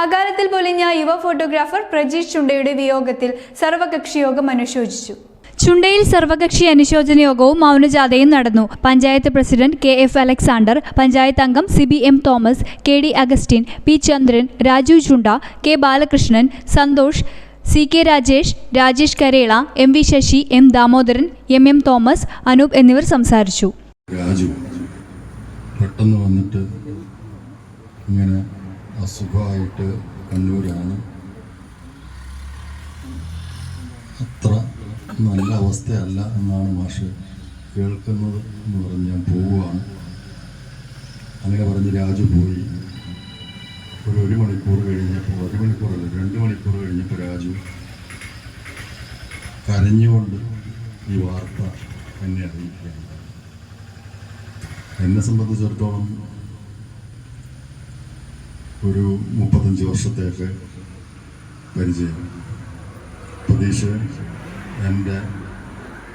അകാലത്തിൽ പൊലിഞ്ഞ യുവ ഫോട്ടോഗ്രാഫർ പ്രജീഷ് ചുണ്ടയുടെ വിയോഗത്തിൽ സർവകക്ഷി യോഗം അനുശോചിച്ചു. ചുണ്ടയിൽ സർവകക്ഷി അനുശോചന യോഗവും മൗനജാഥയും നടന്നു. Panchayat president KF Alexander, panchayat അംഗം CBM Thomas, KD Augustine, P Chandran, Raju Chunda, K Balakrishnan, Santhosh, CK Rajesh, Rajesh Karela, MV Sasi, M Damodaran, MM Thomas, Anoop എന്നിവർ സംസാരിച്ചു. രാജു പെട്ടെന്ന് വന്നിട്ട് ഇങ്ങനെ അസുഖമായിട്ട് കണ്ണൂരാണ്. അത്ര നല്ല അവസ്ഥയല്ല എന്നാണ് മാഷ് കേൾക്കുന്നത് എന്ന് പറഞ്ഞ് ഞാൻ പോവുകയാണ്. അങ്ങനെ പറഞ്ഞ് രാജു പോയി. ഒരു മണിക്കൂർ കഴിഞ്ഞപ്പോൾ, 1 മണിക്കൂറല്ല 2 മണിക്കൂർ കഴിഞ്ഞപ്പോൾ രാജു കരഞ്ഞുകൊണ്ട് ഈ വാർത്ത എന്നെ അറിയിക്കുകയാണ്. എന്നെ സംബന്ധിച്ചിടത്തോളം ഒരു 35 വർഷത്തേക്ക് പരിചയം. പ്രതീക്ഷ എൻ്റെ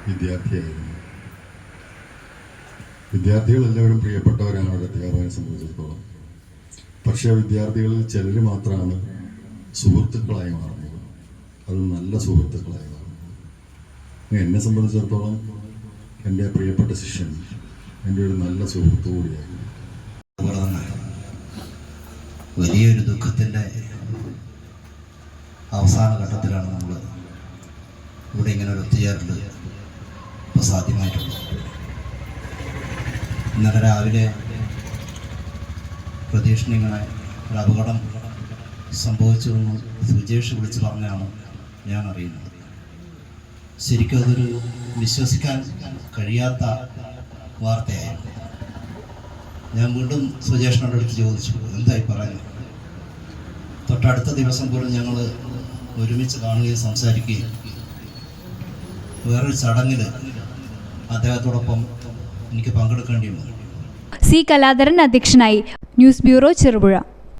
വിദ്യാർത്ഥിയായിരുന്നു. വിദ്യാർത്ഥികളെല്ലാവരും പ്രിയപ്പെട്ടവരാണ് ഒരു അധ്യാപകനെ സംബന്ധിച്ചിടത്തോളം. പക്ഷേ വിദ്യാർത്ഥികളിൽ ചിലർ മാത്രമാണ് സുഹൃത്തുക്കളായി മാറുന്നത്. അത് നല്ല സുഹൃത്തുക്കളായി മാറുന്നത്. എന്നെ സംബന്ധിച്ചിടത്തോളം എൻ്റെ പ്രിയപ്പെട്ട ശിഷ്യൻ എൻ്റെ ഒരു നല്ല സുഹൃത്തു കൂടിയായിരുന്നു. വലിയൊരു ദുഃഖത്തിൻ്റെ അവസാന ഘട്ടത്തിലാണ് നമ്മൾ ഇവിടെ ഇങ്ങനെ ഒരു ഒത്തുചേരൽ ഇപ്പോൾ സാധ്യമായിട്ടുള്ളത്. ഇന്നലെ രാവിലെ പ്രതീക്ഷിന് ഇങ്ങനെ ഒരു അപകടം സംഭവിച്ചുവെന്ന് സുജേഷ് വിളിച്ച് പറഞ്ഞാണ് ഞാൻ അറിയുന്നത്. ശരിക്കും അതൊരു വിശ്വസിക്കാൻ കഴിയാത്ത വാർത്തയായിരുന്നു. ഞാൻ വീണ്ടും സുജേഷിനോട് അടുത്ത് ചോദിച്ചു, എന്തായി പറയുന്നത്? തൊട്ടടുത്ത ദിവസം പോലും ഞങ്ങൾ ഒരുമിച്ച് കാണുകയും സംസാരിക്കുകയും വേറൊരു ചടങ്ങിൽ അദ്ദേഹത്തോടൊപ്പം എനിക്ക് പങ്കെടുക്കേണ്ടി വന്നു. C കലാധരൻ അധ്യക്ഷനായി. News bureau, Cherupuzha.